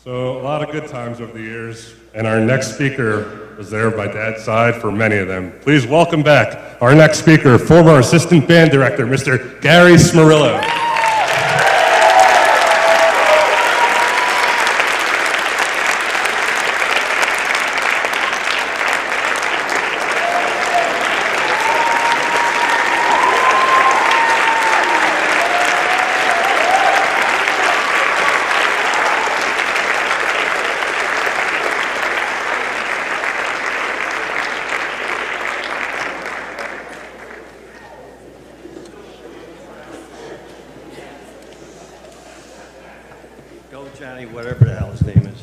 So a lot of good times over the years, and our next speaker was there by Dad's side for many of them. Please welcome back our next speaker, former assistant band director, Mr. Gary Smerillo. Go, Johnny, whatever the hell his name is.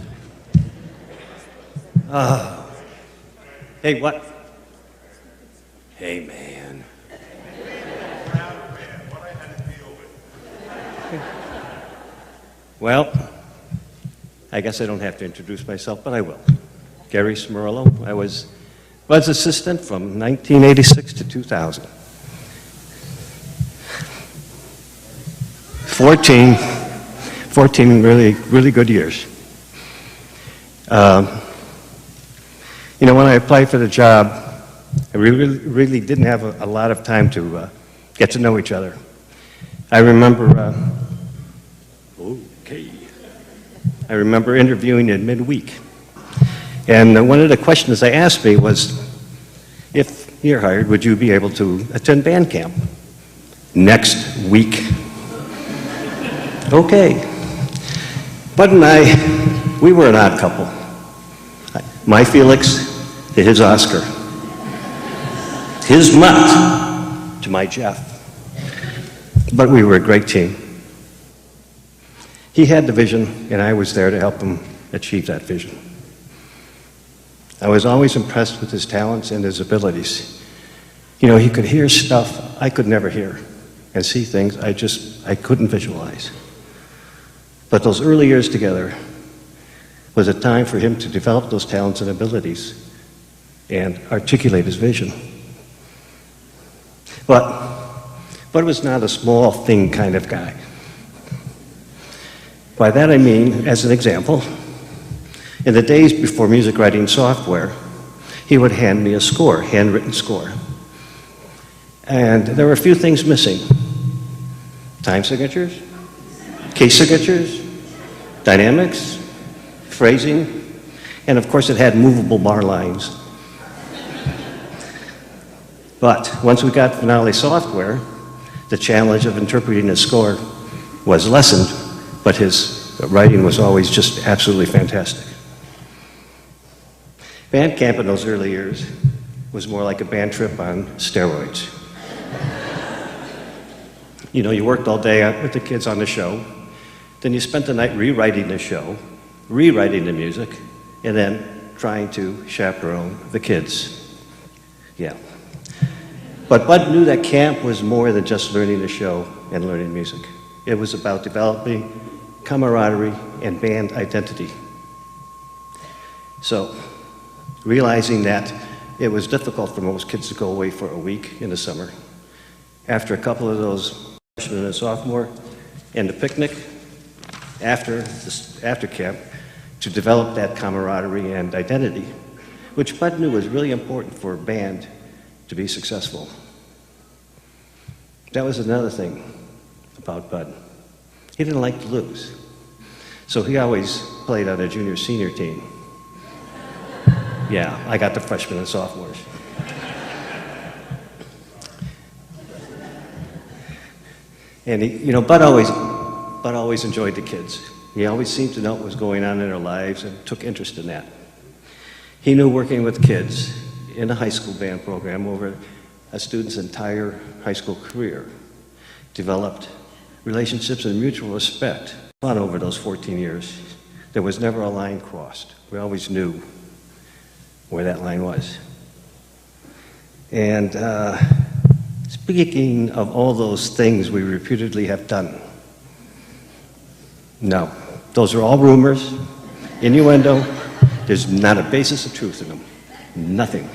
Hey, what? Hey, man. Well, I guess I don't have to introduce myself, but I will. Gary Smerillo. I was assistant from 1986 to 2000. 14 really good years. When I applied for the job, I really didn't have a lot of time to get to know each other. I remember interviewing in midweek. And one of the questions they asked me was, if you're hired, would you be able to attend band camp next week? Okay. Bud and I, we were an odd couple. My Felix to his Oscar. His Mutt to my Jeff. But we were a great team. He had the vision, and I was there to help him achieve that vision. I was always impressed with his talents and his abilities. He could hear stuff I could never hear and see things I couldn't visualize. But those early years together was a time for him to develop those talents and abilities and articulate his vision. But Bud was not a small thing kind of guy. By that I mean, as an example, in the days before music writing software, he would hand me a score, handwritten score. And there were a few things missing. Time signatures, key signatures, dynamics, phrasing, and of course it had movable bar lines. But once we got Finale software, the challenge of interpreting a score was lessened, but his writing was always just absolutely fantastic. Band camp in those early years was more like a band trip on steroids. You worked all day with the kids on the show, then you spent the night rewriting the show, rewriting the music, and then trying to chaperone the kids. Yeah. But Bud knew that camp was more than just learning the show and learning music. It was about developing camaraderie and band identity. So, realizing that it was difficult for most kids to go away for a week in the summer, after a couple of those freshman and sophomore, and the picnic after camp, to develop that camaraderie and identity, which Bud knew was really important for a band to be successful. That was another thing about Bud. He didn't like to lose. So he always played on a junior-senior team. Yeah, I got the freshmen and sophomores. And Bud always enjoyed the kids. He always seemed to know what was going on in their lives and took interest in that. He knew working with kids in a high school band program over a student's entire high school career developed relationships and mutual respect on over those 14 years. There was never a line crossed. We always knew where that line was. And speaking of all those things we reputedly have done, no, those are all rumors, innuendo. There's not a basis of truth in them. Nothing.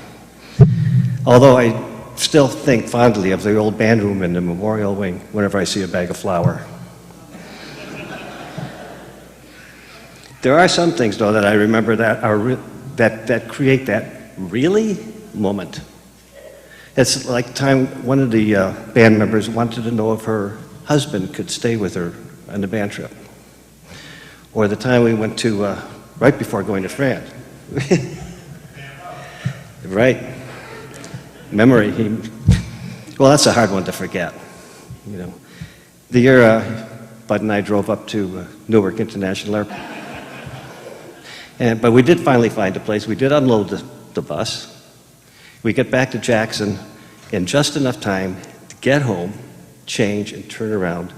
Although I still think fondly of the old band room in the memorial wing whenever I see a bag of flour. There are some things, though, that I remember that that create that really moment. It's like time one of the band members wanted to know if her husband could stay with her on the band trip. Or the time we went to, right before going to France. Right. Memory. Well, that's a hard one to forget. You know, the year Bud and I drove up to Newark International Airport. But we did finally find a place. We did unload the bus. We get back to Jackson in just enough time to get home, change, and turn around,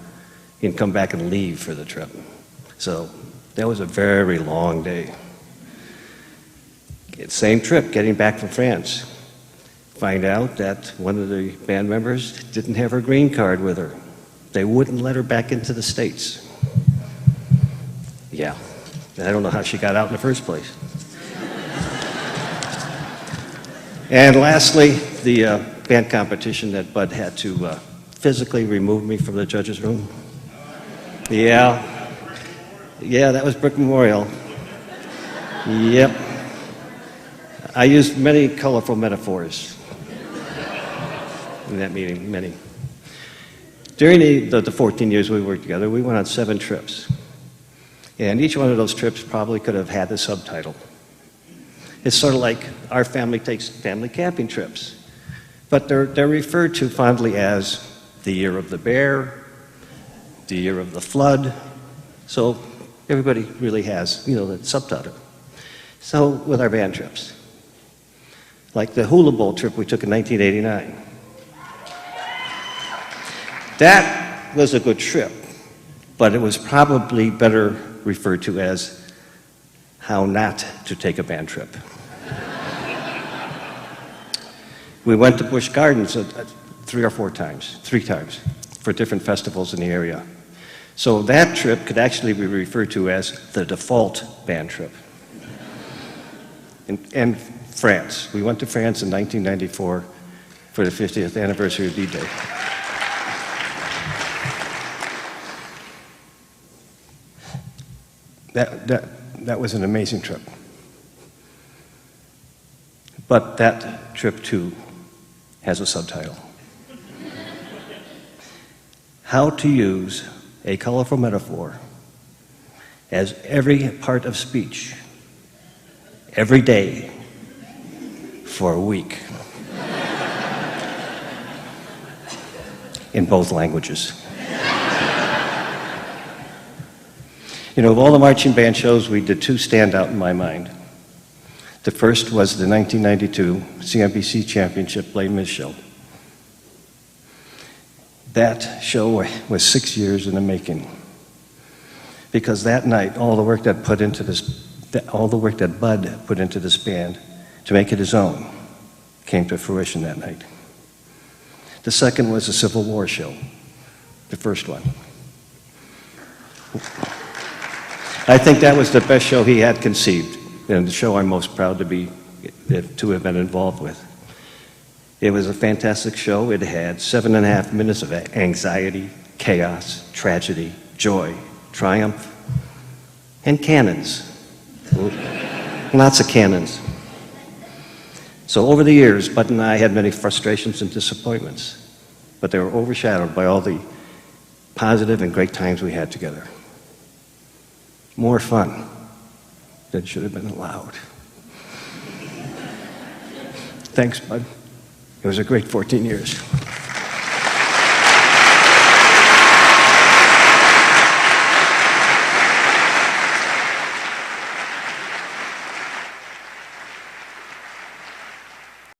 and come back and leave for the trip. So that was a very long day. Same trip, getting back from France. Find out that one of the band members didn't have her green card with her. They wouldn't let her back into the States. Yeah, I don't know how she got out in the first place. And lastly, the band competition that Bud had to physically remove me from the judges' room. Yeah, that was Brick Memorial. Yep. I used many colorful metaphors in that meeting, many. During the 14 years we worked together, we went on 7 trips. And each one of those trips probably could have had a subtitle. It's sort of like our family takes family camping trips. But they're referred to fondly as the year of the bear, the year of the flood. So everybody really has, that subtitle. So with our band trips. Like the Hula Bowl trip we took in 1989. That was a good trip, but it was probably better referred to as how not to take a band trip. We went to Busch Gardens 3 times, for different festivals in the area. So that trip could actually be referred to as the default band trip. And France. We went to France in 1994 for the 50th anniversary of D-Day. That was an amazing trip. But that trip, too, has a subtitle. How to use a colorful metaphor as every part of speech, every day, for a week. In both languages. Of all the marching band shows, we did 2 stand out in my mind. The first was the 1992 CNBC Championship Les Mis show. That show was 6 years in the making. Because that night, all the work that Bud put into this band to make it his own came to fruition that night. The second was the Civil War show, the first one. I think that was the best show he had conceived, and the show I'm most proud to have been involved with. It was a fantastic show. It had 7.5 minutes of anxiety, chaos, tragedy, joy, triumph, and cannons. Lots of cannons. So over the years, Bud and I had many frustrations and disappointments, but they were overshadowed by all the positive and great times we had together. More fun than should have been allowed. Thanks, Bud. It was a great 14 years.